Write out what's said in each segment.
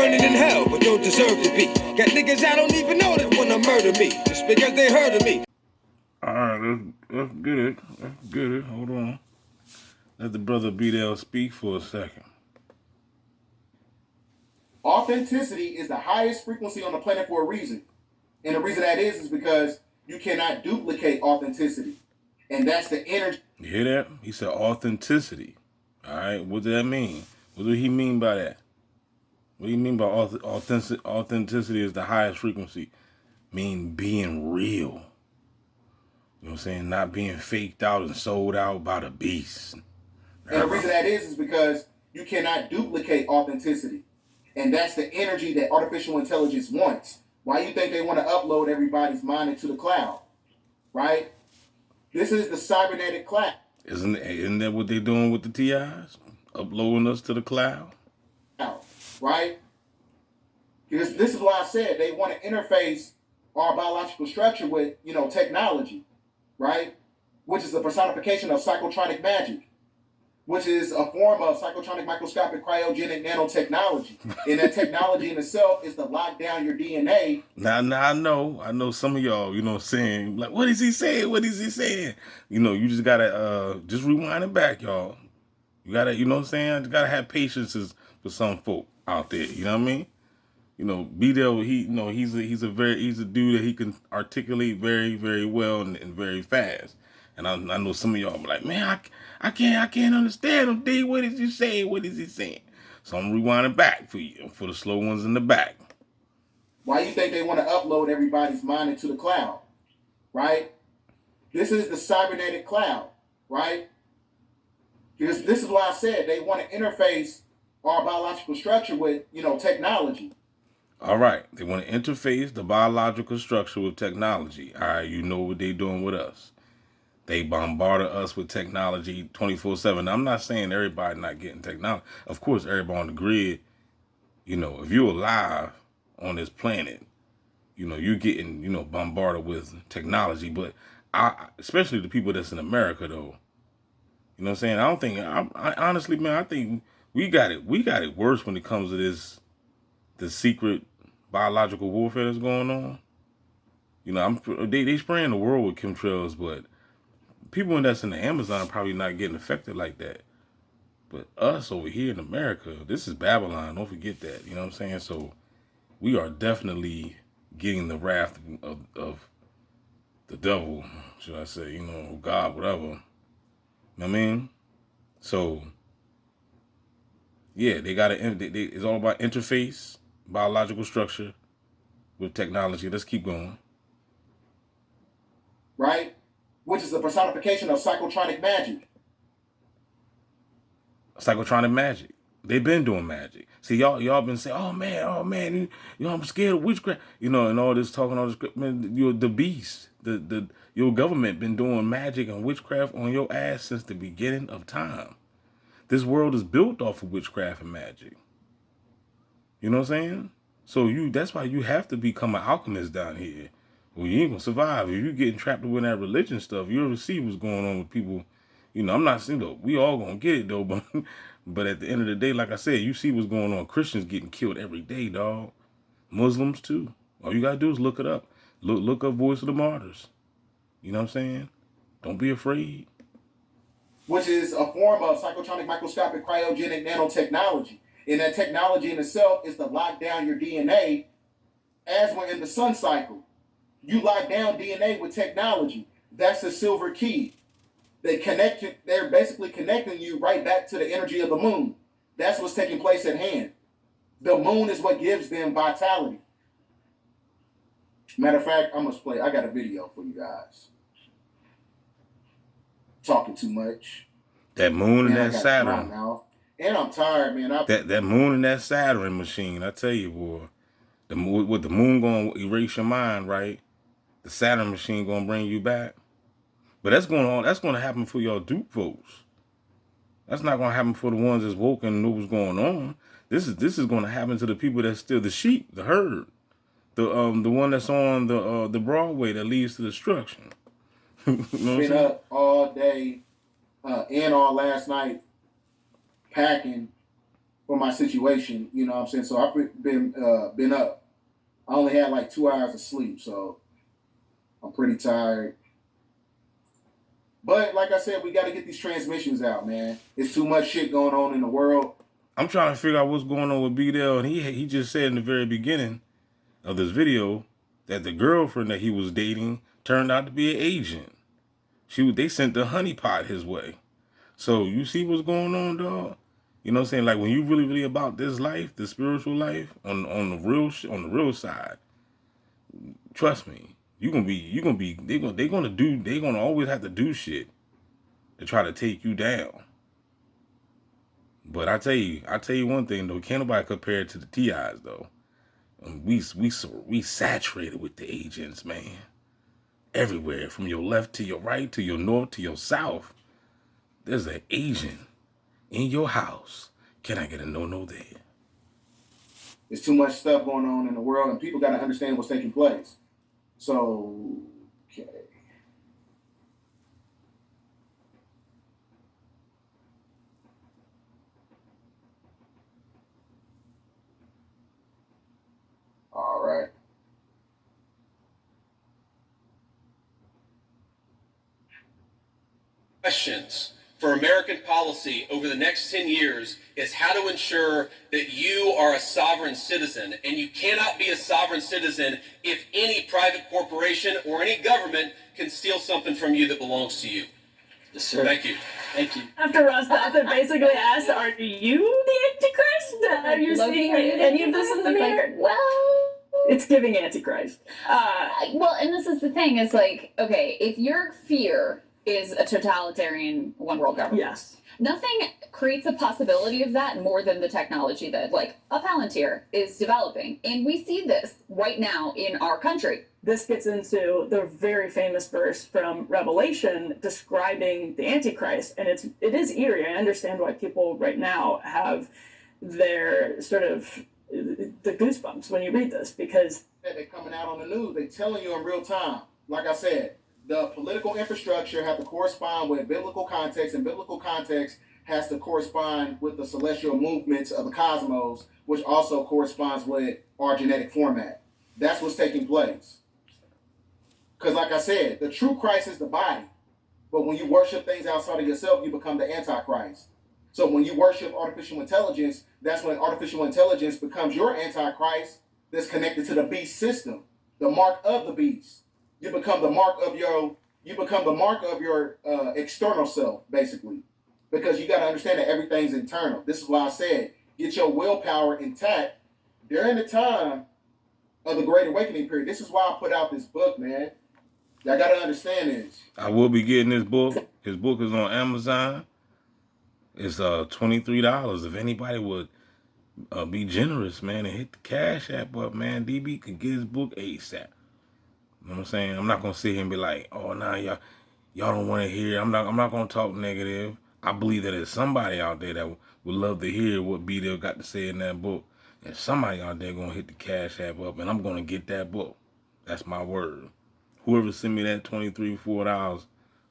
burning in hell, but don't deserve to be. Got niggas I don't even know that wanna murder me, just because they heard of me. Alright, let's get it. Let's get it. Hold on. Let the brother BDL speak for a second. Authenticity is the highest frequency on the planet for a reason. And the reason that is because you cannot duplicate authenticity. And that's the energy. You hear that? He said authenticity. Alright, what does that mean? What do he mean by that? What do you mean by authenticity is the highest frequency? Mean being real. You know what I'm saying? Not being faked out and sold out by the beast. And the reason that is because you cannot duplicate authenticity. And that's the energy that artificial intelligence wants. Why you think they want to upload everybody's mind into the cloud? Right? This is the cybernetic cloud. Isn't that what they're doing with the TIs? Uploading us to the cloud? Right? This is why I said they want to interface our biological structure with, technology. Right? Which is a personification of psychotronic magic, which is a form of psychotronic microscopic cryogenic nanotechnology. And that technology in itself is to lock down your DNA. Now I know some of y'all, saying, like, what is he saying? What is he saying? You just gotta just rewind it back, y'all. You gotta, you know what I'm saying? You gotta have patience for some folk out there, you know what I mean? B-Dell, he's a dude that he can articulate very, very well and very fast. And I know some of y'all be like, man, I can't understand him, D. What is he saying? What is he saying? So I'm rewinding back for you, for the slow ones in the back. Why you think they want to upload everybody's mind into the cloud? Right? This is the cybernetic cloud, right? This is why I said they want to interface our biological structure with, technology. All right. They want to interface the biological structure with technology. All right. You know what they're doing with us. They bombarded us with technology 24/7. I'm not saying everybody not getting technology. Of course, everybody on the grid, if you're alive on this planet, you're getting, bombarded with technology. But especially the people that's in America, though, you know what I'm saying? I don't think, I honestly, man, I think we got it worse when it comes to the secret biological warfare that's going on. They spraying the world with chemtrails, but people that's in the Amazon are probably not getting affected like that. But us over here in America, this is Babylon. Don't forget that. You know what I'm saying? So we are definitely getting the wrath of the devil, should I say, God, whatever. You know what I mean? So, yeah, it's all about interface, biological structure with technology. Let's keep going. Right? Which is a personification of psychotronic magic. Psychotronic magic. They've been doing magic. See, y'all been saying, oh man, I'm scared of witchcraft, and all this talking, all this, man, you're the beast. Your government been doing magic and witchcraft on your ass since the beginning of time. This world is built off of witchcraft and magic. You know what I'm saying? So that's why you have to become an alchemist down here. Well, you ain't gonna survive. If you're getting trapped with that religion stuff, you ever see what's going on with people. I'm not saying, though, we all gonna get it, though, but at the end of the day, like I said, you see what's going on. Christians getting killed every day, dog. Muslims, too. All you gotta do is look it up. Look up Voice of the Martyrs. You know what I'm saying? Don't be afraid. Which is a form of psychotronic microscopic cryogenic nanotechnology. And that technology in itself is to lock down your DNA as we're in the sun cycle. You lock down DNA with technology. That's the silver key. They're basically connecting you right back to the energy of the moon. That's what's taking place at hand. The moon is what gives them vitality. Matter of fact, I got a video for you guys. Talking too much. That moon and that Saturn. And I'm tired, man. That moon and that Saturn machine, I tell you, boy. The moon gonna erase your mind, right? The Saturn machine gonna bring you back. But that's gonna happen for y'all dupe folks. That's not gonna happen for the ones that's woke and know what's going on. This is gonna happen to the people that's still the sheep, the herd. The one that's on the Broadway that leads to destruction. Been up all day and all last night packing for my situation. You know what I'm saying? So I've been up. I only had like 2 hours of sleep, so I'm pretty tired. But like I said, we got to get these transmissions out, man. It's too much shit going on in the world. I'm trying to figure out what's going on with B-Dell, and he just said in the very beginning of this video that the girlfriend that he was dating turned out to be an agent. They sent the honeypot his way. So you see what's going on, dog? You know what I'm saying? Like when you really about this life, the spiritual life, on the real side, trust me, they're gonna always have to do shit to try to take you down. But I tell you one thing though, can't nobody compare it to the TIs though. We saturated with the agents, man. Everywhere, from your left to your right, to your north to your south, there's an agent in your house. Can I get a no there? There's too much stuff going on in the world, and people got to understand what's taking place. So, okay. All right. Questions for American policy over the next 10 years is how to ensure that you are a sovereign citizen. And you cannot be a sovereign citizen if any private corporation or any government can steal something from you that belongs to you. Yes, sir. Thank you. Thank you. After Ross Douthat basically asked, are you the Antichrist? Are you seeing any of this in the mirror? Like, well, It's giving Antichrist. well, and this is the thing, is like, okay, if your fear is a totalitarian one world government. Yes. Nothing creates a possibility of that more than the technology that, like, a Palantir is developing. And we see this right now in our country. This gets into the very famous verse from Revelation describing the Antichrist. And it is eerie. I understand why people right now have their sort of the goosebumps when you read this, because They're coming out on the news. They're telling you in real time. Like I said, the political infrastructure has to correspond with biblical context, and biblical context has to correspond with the celestial movements of the cosmos, which also corresponds with our genetic format. That's what's taking place. Because like I said, the true Christ is the body. But when you worship things outside of yourself, you become the Antichrist. So when you worship artificial intelligence, that's when artificial intelligence becomes your Antichrist that's connected to the beast system, the mark of the beast. You become the mark of your external self, basically, because you got to understand that everything's internal. This is why I said get your willpower intact during the time of the Great Awakening period. This is why I put out this book, man. Y'all got to understand this. I will be getting this book. His book is on Amazon. It's $23. If anybody would be generous, man, and hit the Cash App up, man, DB could get his book ASAP. You know what I'm saying? I'm not gonna sit here and be like, oh nah, y'all don't want to hear. I'm not gonna talk negative. I believe that there's somebody out there that would love to hear what B-Dell got to say in that book. And somebody out there gonna hit the Cash App up, and I'm gonna get that book. That's my word. Whoever send me that $23-$4,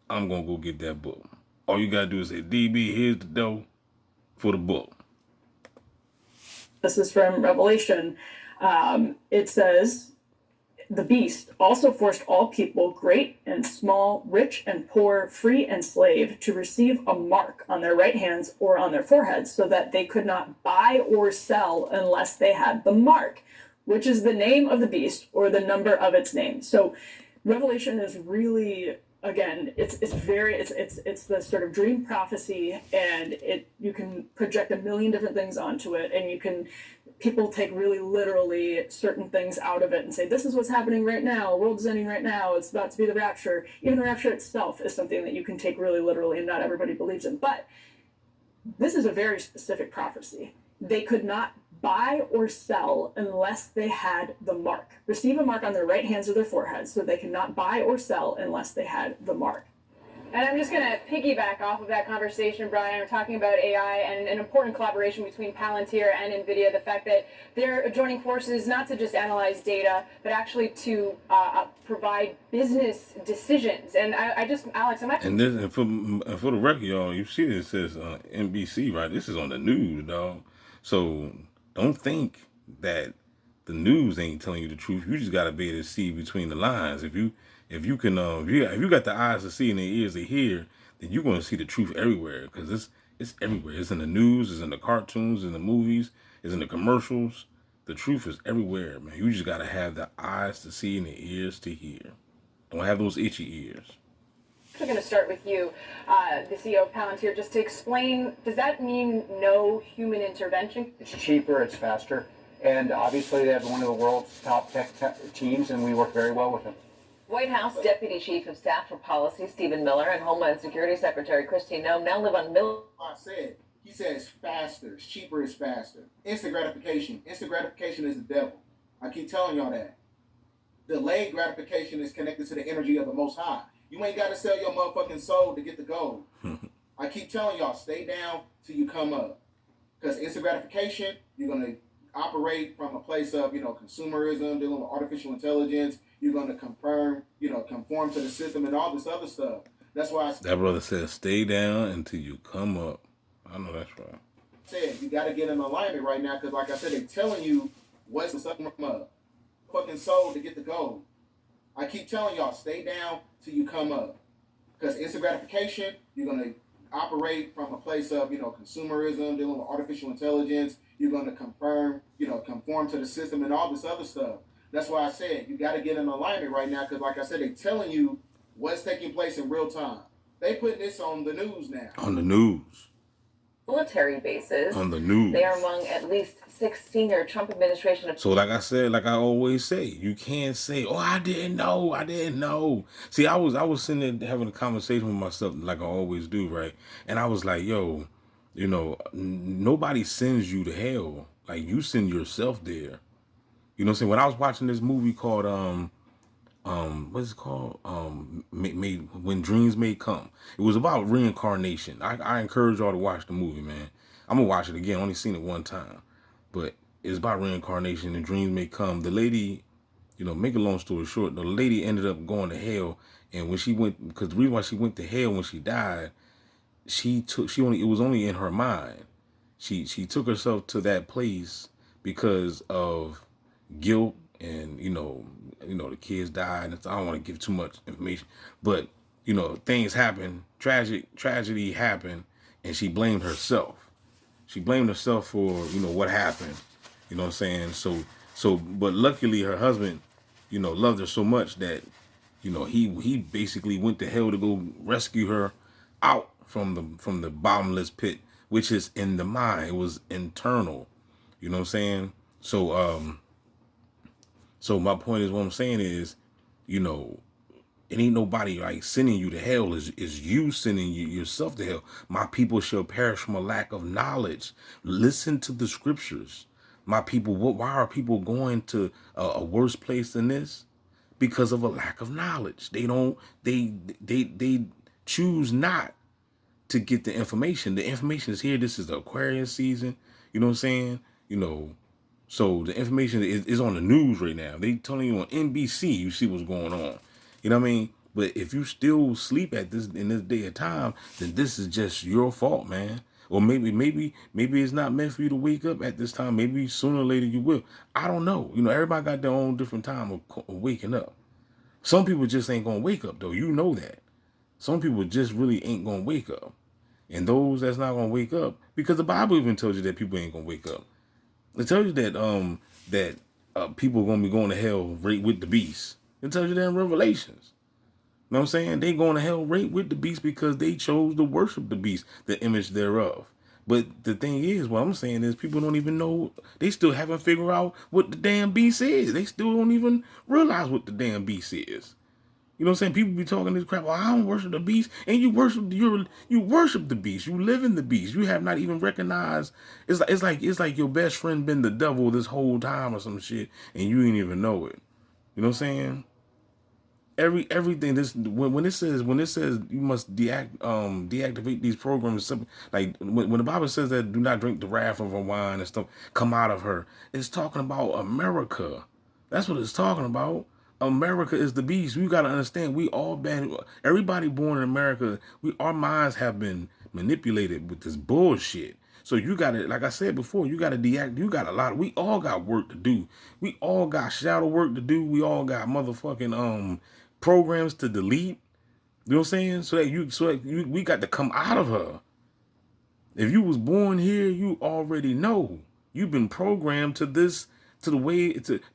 I'm gonna go get that book. All you gotta do is say, DB, here's the dough for the book. this is from Revelation. It says, the beast also forced all people, great and small, rich and poor, free and slave, to receive a mark on their right hands or on their foreheads, so that they could not buy or sell unless they had the mark, which is the name of the beast or the number of its name. So Revelation is really, again, it's the sort of dream prophecy, and you can project a million different things onto it, and people take really literally certain things out of it and say, this is what's happening right now, the world is ending right now, it's about to be the rapture. Even the rapture itself is something that you can take really literally, and not everybody believes in. But this is a very specific prophecy. They could not buy or sell unless they had the mark. Receive a mark on their right hands or their foreheads, so they cannot buy or sell unless they had the mark. And I'm just going to piggyback off of that conversation, Brian. We're talking about AI and an important collaboration between Palantir and NVIDIA, the fact that they're joining forces not to just analyze data, but actually to provide business decisions. And Alex, And for the record, y'all, you see this says NBC, right? This is on the news, dog. So don't think that the news ain't telling you the truth. You just gotta be able to see between the lines. If you got the eyes to see and the ears to hear, then you're gonna see the truth everywhere because it's everywhere. It's in the news, it's in the cartoons, in the movies, it's in the commercials. The truth is everywhere, man. You just gotta have the eyes to see and the ears to hear. Don't have those itchy ears. I'm going to start with you, the CEO of Palantir, just to explain, does that mean no human intervention? It's cheaper, it's faster, and obviously they have one of the world's top tech teams, and we work very well with them. White House Deputy Chief of Staff for Policy Stephen Miller and Homeland Security Secretary Christine Noem now live on He says faster, it's cheaper, it's faster. Instant gratification. Instant gratification is the devil. I keep telling y'all that. Delayed gratification is connected to the energy of the Most High. You ain't got to sell your motherfucking soul to get the gold. I keep telling y'all, stay down till you come up. Because instant gratification, you're going to operate from a place of, consumerism, dealing with artificial intelligence. You're going to conform to the system and all this other stuff. That's why That brother said, stay down until you come up. I know that's right. Said you got to get in alignment right now because, like I said, they're telling you what's something from a fucking soul to get the gold. I keep telling y'all, stay down till you come up. Because instant gratification, you're going to operate from a place of, consumerism, dealing with artificial intelligence. You're going to conform to the system and all this other stuff. That's why I said you got to get in alignment right now because, like I said, they're telling you what's taking place in real time. They put this on the news now. On the news. military bases. On the news. They are among at least 6 senior Trump administration officials. So like I said, like I always say, you can't say, "Oh, I didn't know." See, I was sitting there having a conversation with myself like I always do, right? And I was like, "Yo, nobody sends you to hell. Like you send yourself there." You know what I'm saying? When I was watching this movie called what's it called? When Dreams May Come. It was about reincarnation. I encourage y'all to watch the movie, man. I'm gonna watch it again. I only seen it one time, but it's about reincarnation and dreams may come. The lady, make a long story short, the lady ended up going to hell, and when she went, because the reason why she went to hell when she died, it was only in her mind. She took herself to that place because of guilt and the kids died, and I don't want to give too much information, but things happen, tragedy happened, and she blamed herself. She blamed herself for what happened. You know what I'm saying? But luckily her husband loved her so much that he basically went to hell to go rescue her out from the bottomless pit, which is in the mind. It was internal. You know what I'm saying? So my point is, what I'm saying is, it ain't nobody like sending you to hell. Is you sending yourself to hell. My people shall perish from a lack of knowledge. Listen to the scriptures. My people, why are people going to a worse place than this? Because of a lack of knowledge. They choose not to get the information. The information is here. This is the Aquarius season. You know what I'm saying? So the information is on the news right now. They telling you on NBC, you see what's going on. You know what I mean? But if you still sleep in this day of time, then this is just your fault, man. Or maybe it's not meant for you to wake up at this time. Maybe sooner or later you will. I don't know. Everybody got their own different time of waking up. Some people just ain't gonna wake up though. You know that. Some people just really ain't gonna wake up. And those that's not gonna wake up, because the Bible even tells you that people ain't gonna wake up. It tells you that people are gonna be going to hell right with the beast. It tells you that in Revelations. You know what I'm saying? They going to hell right with the beast because they chose to worship the beast, the image thereof. But the thing is, what I'm saying is people don't even know. They still haven't figured out what the damn beast is. They still don't even realize what the damn beast is. You know what I'm saying? People be talking this crap. Well, I don't worship the beast, and you worship the beast. You live in the beast. You have not even recognized. It's like your best friend been the devil this whole time or some shit, and you ain't even know it. You know what I'm saying? Everything this when it says you must deactivate these programs, like when the Bible says that do not drink the wrath of a wine and stuff come out of her, it's talking about America. That's what it's talking about. America is the beast. We got to understand, everybody born in America, our minds have been manipulated with this bullshit. So you gotta, like I said before, you gotta you got a lot. We all got work to do. We all got shadow work to do. We all got motherfucking programs to delete. You know what I'm saying? We got to come out of her. If you was born here, you already know. You've been programmed to this, to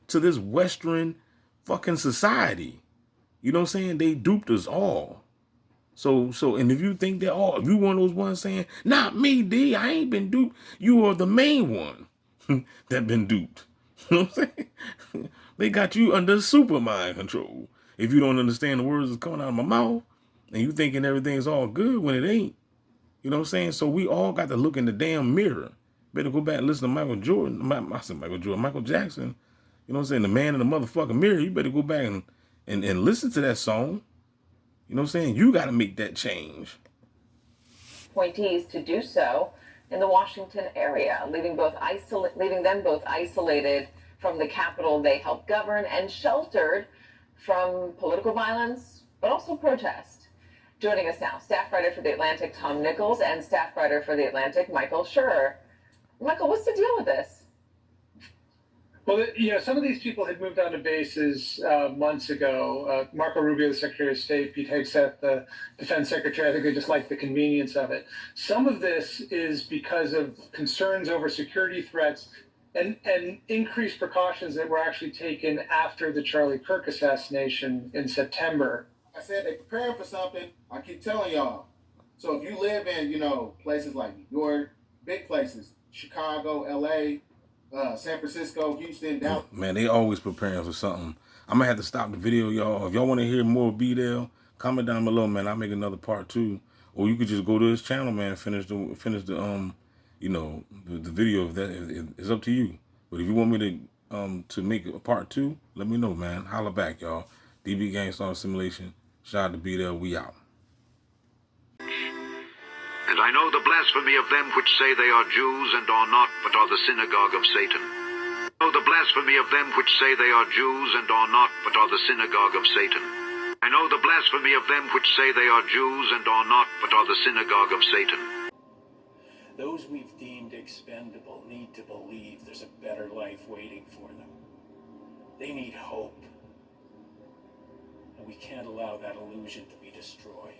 this Western fucking society. You know what I'm saying? They duped us all. So, and if you think that, if you one of those ones saying, not me, D, I ain't been duped, you are the main one that been duped. You know what I'm saying? They got you under super mind control. If you don't understand the words that's coming out of my mouth, and you thinking everything's all good when it ain't. You know what I'm saying? So we all got to look in the damn mirror. Better go back and listen to Michael Jordan. I said Michael Jordan, Michael Jackson. You know what I'm saying? The man in the motherfucking mirror. You better go back and listen to that song. You know what I'm saying? You got to make that change. Appointees to do so in the Washington area, leaving them both isolated from the Capitol they helped govern and sheltered from political violence, but also protest. Joining us now, staff writer for The Atlantic, Tom Nichols, and staff writer for The Atlantic, Michael Schur. Michael, what's the deal with this? Well, some of these people had moved on to bases months ago. Marco Rubio, the Secretary of State, Pete Hegseth, the Defense Secretary, I think they just like the convenience of it. Some of this is because of concerns over security threats and increased precautions that were actually taken after the Charlie Kirk assassination in September. I said they preparing for something. I keep telling y'all. So if you live in, places like New York, big places, Chicago, LA, San Francisco, Houston, Dallas. Man, they always preparing for something. I'm gonna have to stop the video, y'all. If y'all want to hear more B-Dale, comment down below, man. I'll make another part 2. Or you could just go to his channel, man, and finish the the video. If that it's up to you. But if you want me to make a part 2, let me know, man. Holla back, y'all. DB Gang Star Simulation. Shout out to B-Dale. We out. And I know the blasphemy of them which say they are Jews and are not, but are the synagogue of Satan. I know the blasphemy of them which say they are Jews and are not, but are the synagogue of Satan. I know the blasphemy of them which say they are Jews and are not, but are the synagogue of Satan. Those we've deemed expendable need to believe there's a better life waiting for them. They need hope. And we can't allow that illusion to be destroyed.